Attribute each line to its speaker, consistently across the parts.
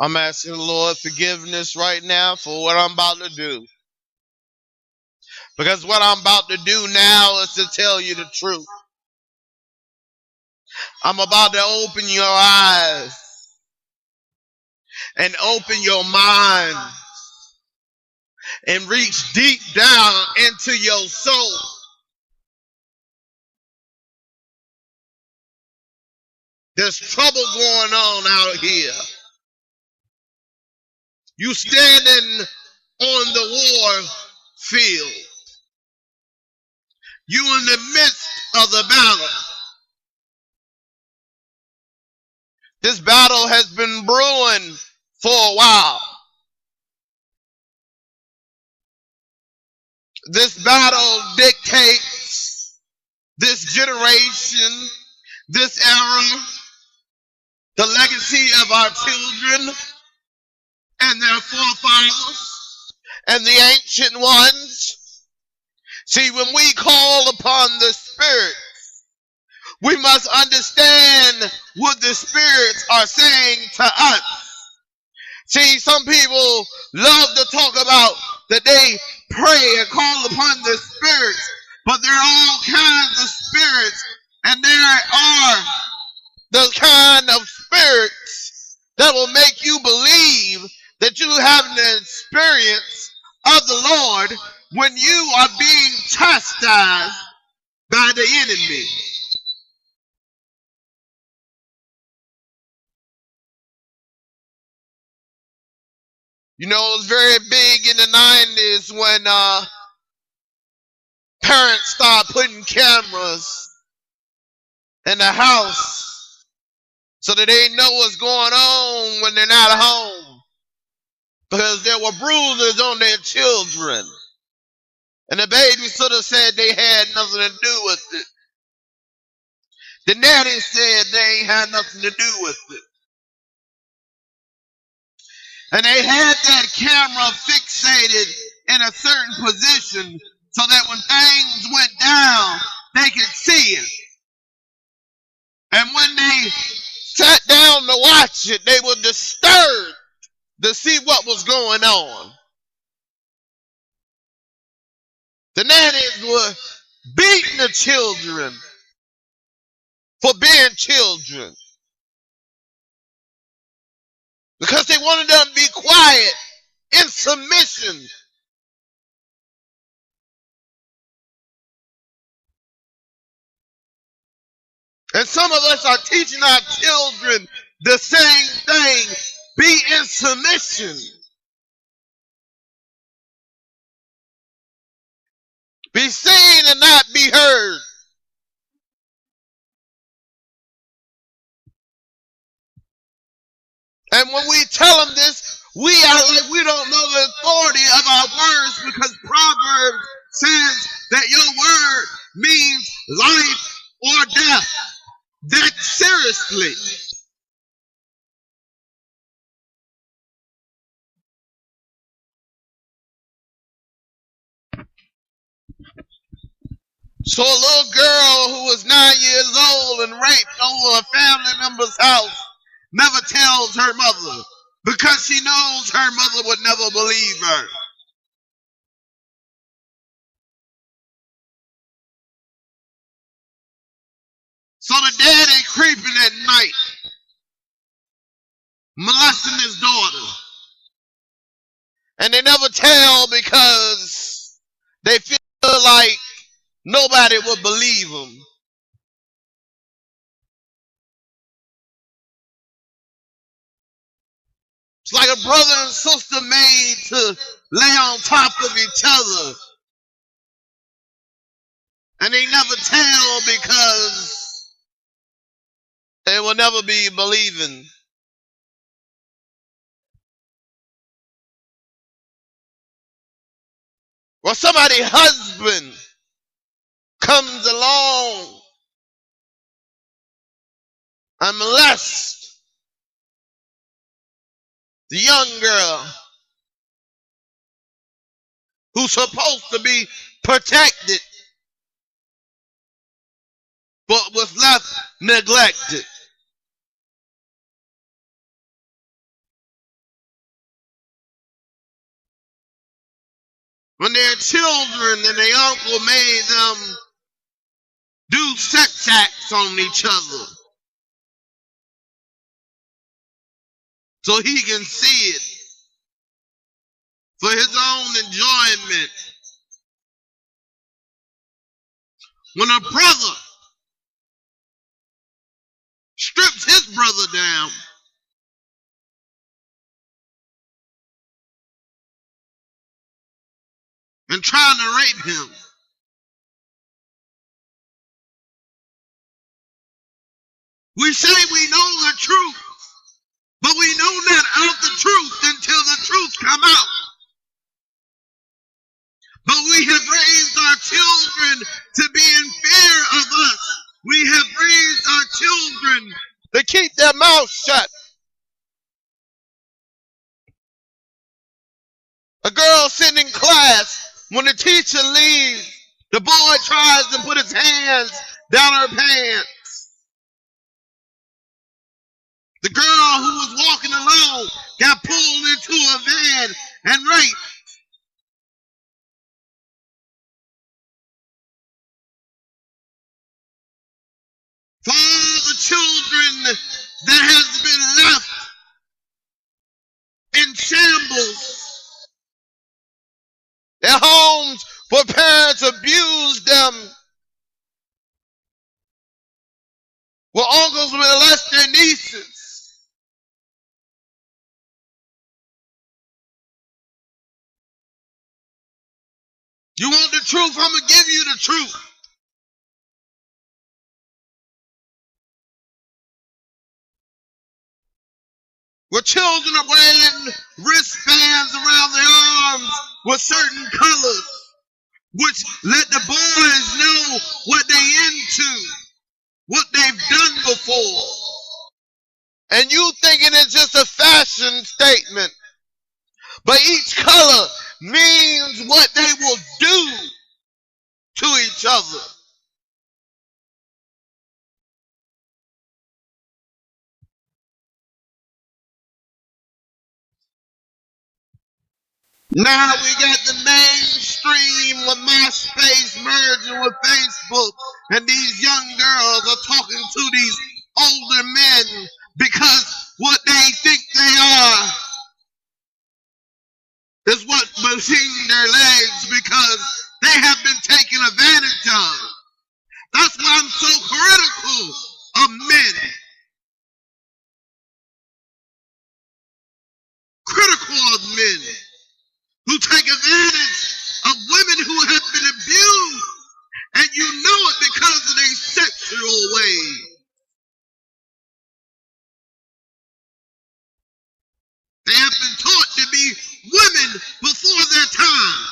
Speaker 1: I'm asking the Lord forgiveness right now for what I'm about to do. Because what I'm about to do now is to tell you the truth. I'm about to open your eyes and open your mind and reach deep down into your soul. There's trouble going on out here. You standing on the war field. You in the midst of the battle. This battle has been brewing for a while. This battle dictates this generation, this era, the legacy of our children and their forefathers and the ancient ones. See, when we call upon the Spirit, we must understand what the spirits are saying to us. See, some people love to talk about that they pray and call upon the spirits, but there are all kinds of spirits, and there are the kind of spirits that will make you believe that you have an experience of the Lord when you are being chastised by the enemy. You know, it was very big in the 90s when parents started putting cameras in the house so that they know what's going on when they're not home. Because there were bruises on their children. And the babysitter said they had nothing to do with it. The nanny said they ain't had nothing to do with it. And they had that camera fixated in a certain position so that when things went down, they could see it. And when they sat down to watch it, they were disturbed to see what was going on. The nannies were beating the children for being children, because they wanted them to be quiet, in submission. And some of us are teaching our children the same thing. Be in submission. Be seen and not be heard. And when we tell them this, we act like we don't know the authority of our words, because Proverbs says that your word means life or death. That seriously. So a little girl who was 9 years old and raped over a family member's house never tells her mother, because she knows her mother would never believe her. So the daddy creeping at night, molesting his daughter. And they never tell because they feel like nobody would believe them. It's like a brother and sister made to lay on top of each other. And they never tell because they will never be believing. Well, somebody's husband comes along and molests the young girl who's supposed to be protected, but was left neglected. when they're children and their uncle made them do sex acts on each other so he can see it for his own enjoyment. When a brother strips his brother down and trying to rape him, we say we know the truth, but we know not of the truth until the truth come out. But we have raised our children to be in fear of us. We have raised our children to keep their mouths shut. A girl sitting in class, when the teacher leaves, the boy tries to put his hands down her pants. The girl who was walking alone got pulled into a van and raped. For all the children that has been left in shambles, their homes where parents abused them, where uncles molest their nieces, you want the truth? I'm going to give you the truth. Where children are wearing wristbands around their arms with certain colors, which let the boys know what they into, what they've done before. And you thinking it's just a fashion statement, but each color means what they will do to each other. Now we got the mainstream with MySpace merging with Facebook, and these young girls are talking to these older men because what they think they are is what machine their legs, because they have been taken advantage of. That's why I'm so critical of men. Critical of men who take advantage of women who have been abused, and you know it because of their sexual ways. They have been taught to be women before their time.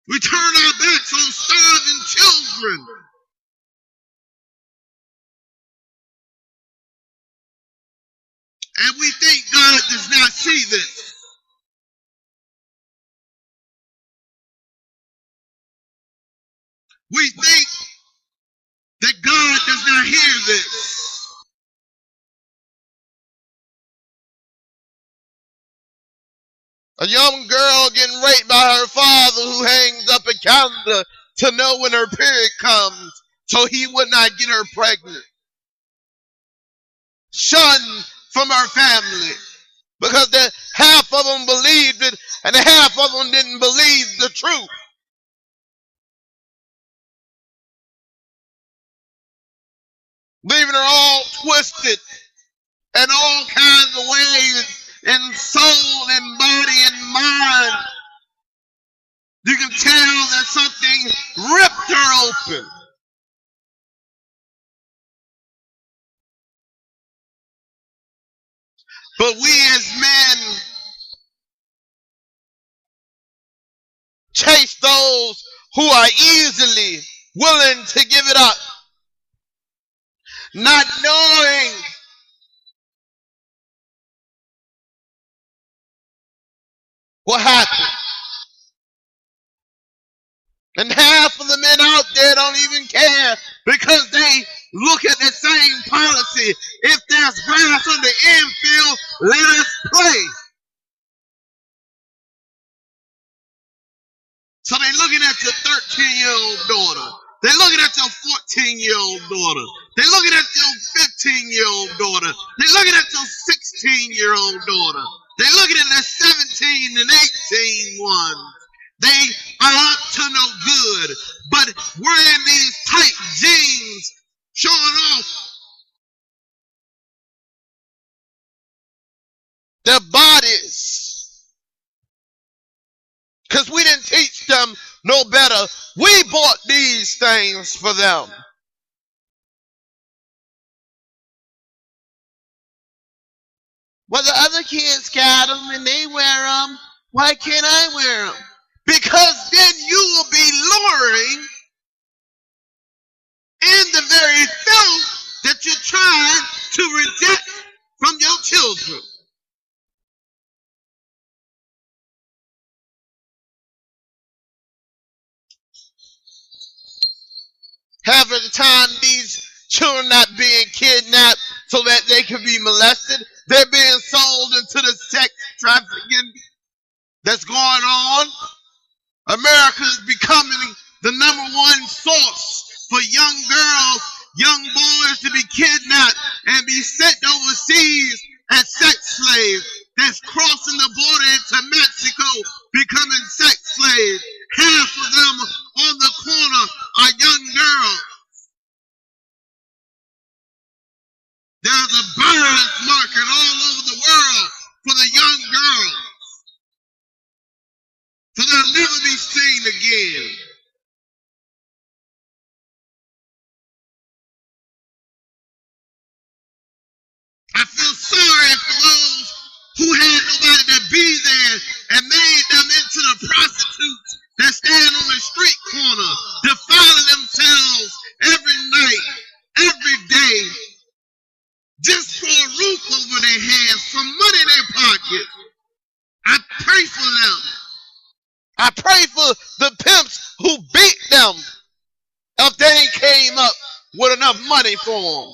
Speaker 1: We turn our backs on starving children. And we think God does not see this. We think that God does not hear this. A young girl getting raped by her father who hangs up a calendar to know when her period comes so he would not get her pregnant. Shunned from her family because half of them believed it and half of them didn't believe the truth. Leaving her all twisted in all kinds of ways, in soul and body and mind. You can tell that something ripped her open. But we as men chase those who are easily willing to give it up, not knowing what happened. And half of the men out there don't even care because they look at the same policy. If there's grass on the infield, let us play. they're looking at your 13-year-old daughter. They're looking at your 14-year-old daughter. They're looking at your 15-year-old daughter. They're looking at your 16-year-old daughter. They're looking at their 17 and 18 ones. They are up to no good, but wearing these tight jeans, showing off their bodies. Because we didn't teach them no better. We bought these things for them. Well, the other kids got them and they wear them. Why can't I wear them? Because then you will be luring in the very filth that you're trying to reject from your children. Half of the time, these children not being kidnapped so that they can be molested. They're being sold into the sex trafficking that's going on. America is becoming the #1 source for young girls, young boys to be kidnapped and be sent overseas as sex slaves. That's crossing the border into Mexico, becoming sex slaves. Half of them on the corner are young girls. There's a buyer's market all over the world for the young girls. So they'll never be seen again. I feel sorry for those who had nobody to be there and made them into the prostitutes that stand on the street corner, defiling themselves every night, every day, just for a roof over their heads, some money in their pocket. I pray for them. I pray for the pimps who beat them if they ain't came up with enough money for them.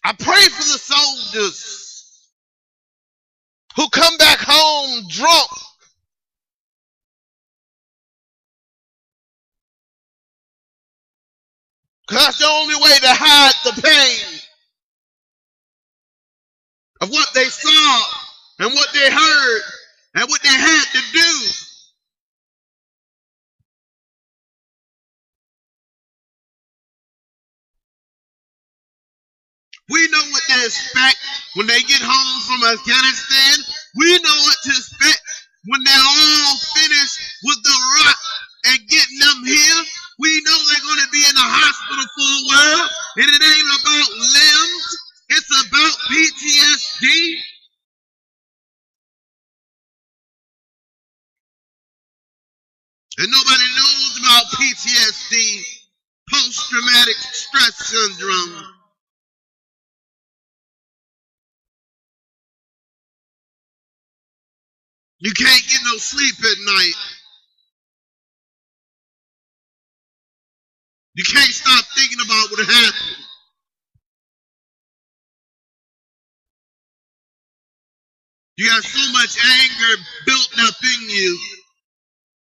Speaker 1: I pray for the soldiers who come back home drunk. Because that's the only way to hide the pain of what they saw and what they heard and what they had to do. We know what to expect when they get home from Afghanistan. We know what to expect when they're all finished with the rock and getting them here. We know they're going to be in the hospital for a while, and it ain't about limbs. It's about PTSD. And nobody knows about PTSD, post-traumatic stress syndrome. You can't get no sleep at night. You can't stop thinking about what happened. You got so much anger built up in you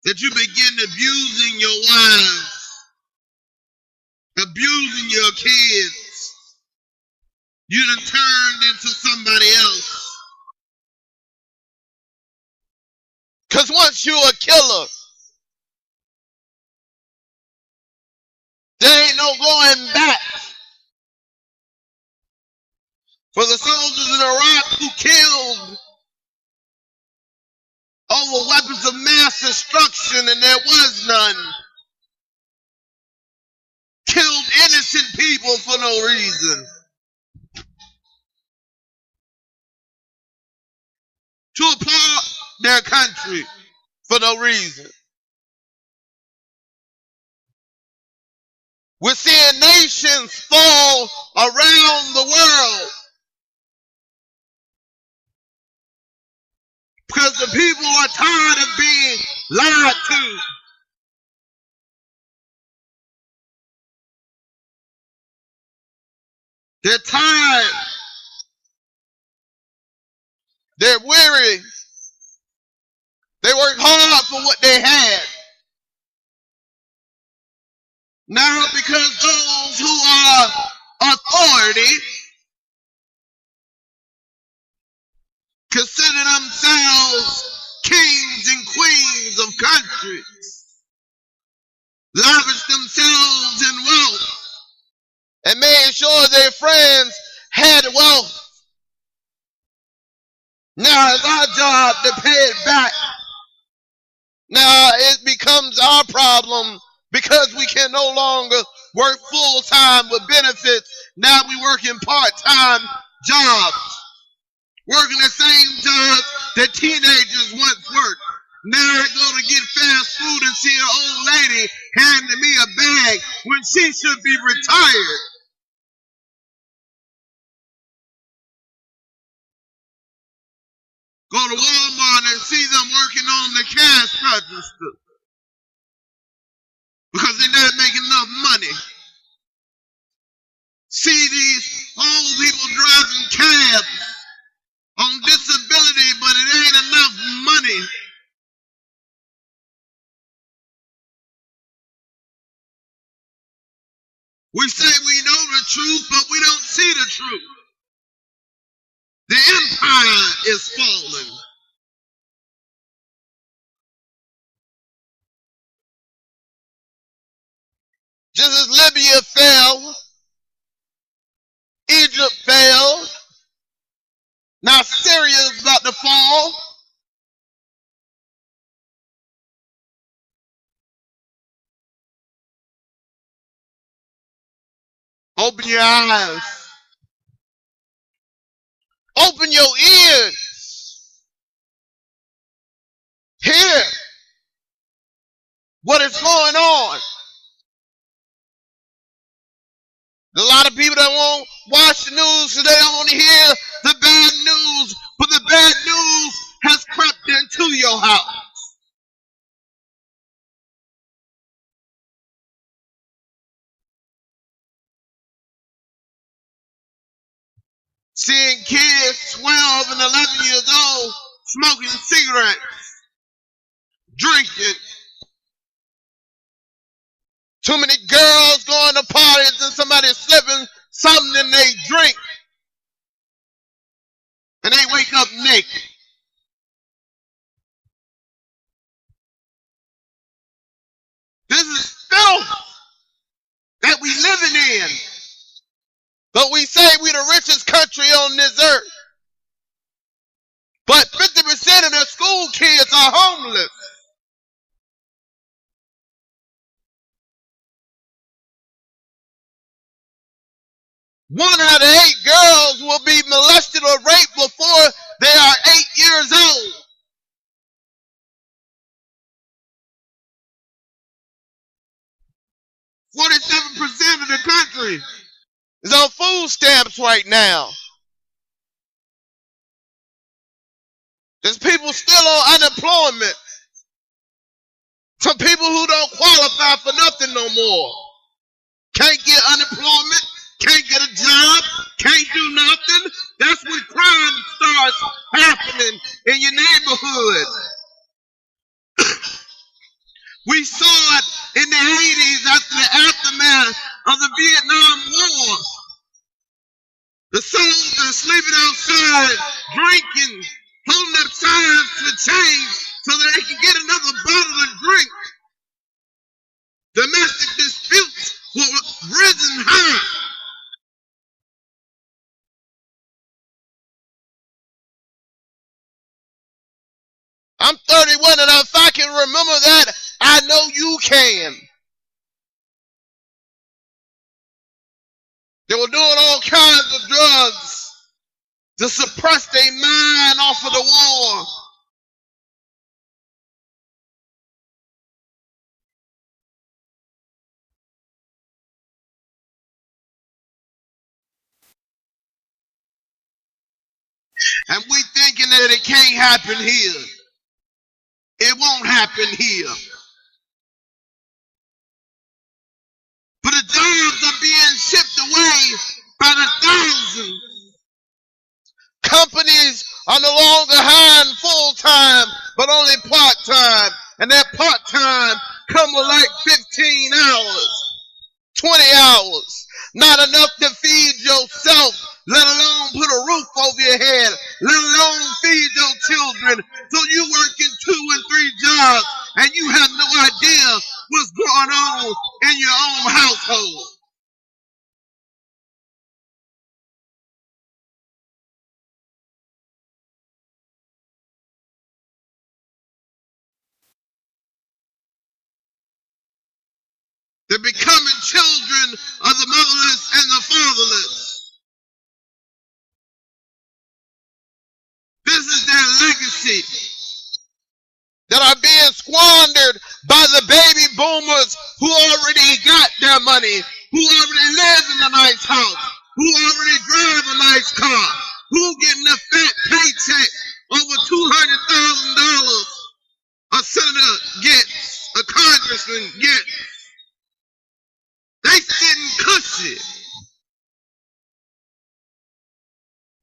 Speaker 1: that you begin abusing your wives, abusing your kids. You done turned into somebody else. Because once you're a killer, there ain't no going back. For the soldiers in Iraq who killed over weapons of mass destruction and there was none, killed innocent people for no reason, to applaud their country for no reason. We're seeing nations fall around the world because the people are tired of being lied to. They're tired. They're weary. They work hard for what they had. Now, because those who are authority consider themselves kings and queens of countries, lavish themselves in wealth, and made sure their friends had wealth. Now it's our job to pay it back. Now it becomes our problem because we can no longer work full-time with benefits. Now we work in part-time jobs, working the same jobs that teenagers once worked. Now I go to get fast food and see an old lady handing me a bag when she should be retired. Go to Walmart and see them working on the cash register because they're not making enough money. See these old people driving cabs on disability, but it ain't enough money. We say we know the truth, but we don't see the truth. The empire is falling. Just as Libya fell, Egypt fell, now Syria is about to fall. Open your eyes. Open your ears. Hear what is going on. There's a lot of people that won't watch the news, so they don't want to hear the bad news. But the bad news has crept into your house. Seeing kids 12 and 11 years old smoking cigarettes, drinking. Too many girls going to parties and somebody slipping something in they drink. And they wake up naked. This is filth that we living in. But we say we the richest country on this earth. But 50% of the school kids are homeless. One out of 8 girls will be molested or raped before they are 8 years old. .47% of the country is on food stamps right now. There's people still on unemployment. Some people who don't qualify for nothing no more. Can't get unemployment, can't get a job, can't do nothing. That's when crime starts happening in your neighborhood. We saw it in the 80s after the aftermath of the Vietnam War. The soldiers sleeping outside, drinking, holding up signs for change so that they can get another bottle of drink. Domestic disputes were risen high. I'm 31, and if I can remember that, I know you can. They were doing all kinds of drugs to suppress their mind off of the war. And we thinking that it can't happen here. It won't happen here. But the jobs are being shipped away by the thousands. Companies are no longer hiring full-time, but only part-time. And that part-time come with like 15 hours, 20 hours. Not enough to feed yourself, let alone put a roof over your head, let alone feed your children. So you working 2 and 3 jobs, and you have no idea what's going on in your own household. They're becoming children of the motherless and the fatherless. This is their legacy that are being squandered by the baby boomers who already got their money, who already live in a nice house, who already drive a nice car, who getting a fat paycheck over $200,000 a senator gets, a congressman gets. They sitting cushy.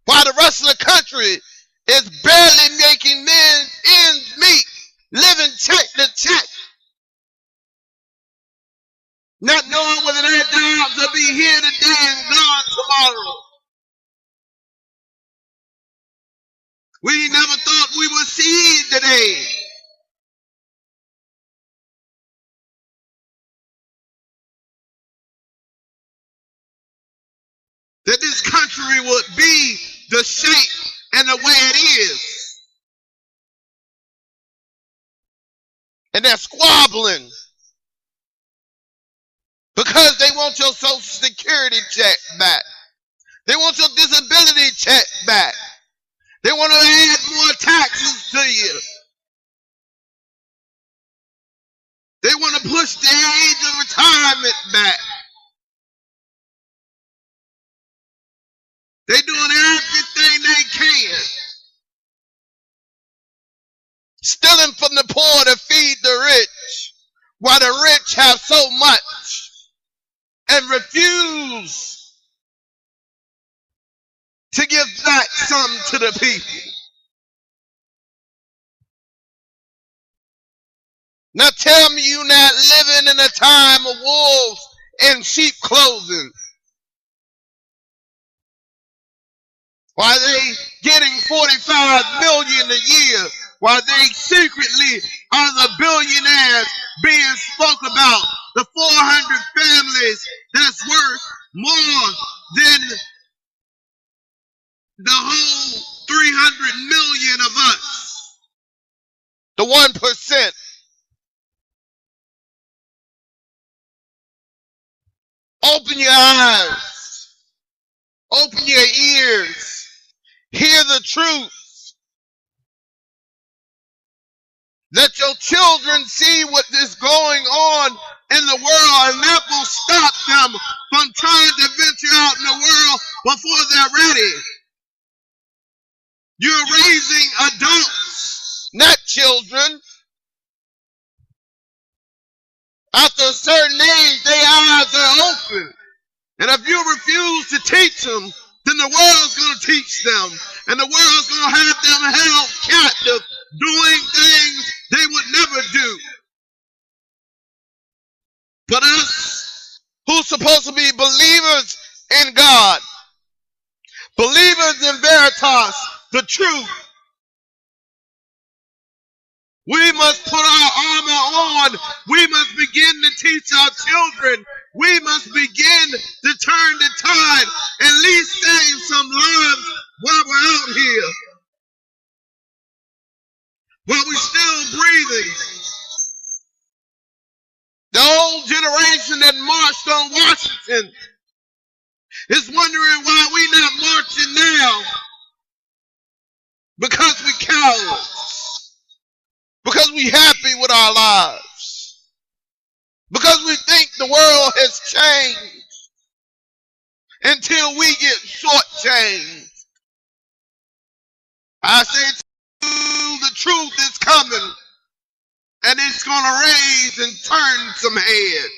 Speaker 1: While the rest of the country is barely making ends meet, living check to check, not knowing whether their jobs will be here today and gone tomorrow. We never thought we would see today. That this country would be the shape and the way it is. And they're squabbling because they want your Social Security check back. They want your disability check back. They want to add more taxes to you. They want to push the age of retirement back. They're doing everything they can. Stealing from the poor to feed the rich, while the rich have so much and refuse to give back some to the people. Now tell me you're not living in a time of wolves in sheep clothing. While they getting 45 million a year, while they secretly are the billionaires being spoke about, the 400 families that's worth more than the whole 300 million of us. The 1%. Open your eyes. Open your ears. Hear the truth. Let your children see what is going on in the world, and that will stop them from trying to venture out in the world before they're ready. You're raising adults, not children. After a certain age, their eyes are open. And if you refuse to teach them, then the world's going to teach them. And the world's going to have them held captive, doing things they would never do. But us, who's supposed to be believers in God, believers in Veritas, the truth, we must put our armor on. We must begin to teach our children. We must begin to turn the tide, at least save some lives while we're out here, while we're still breathing. The old generation that marched on Washington is wondering why we're not marching now. Because we cowards. Because we happy with our lives. Because we think the world has changed until we get shortchanged. I say the truth is coming, and it's going to raise and turn some heads.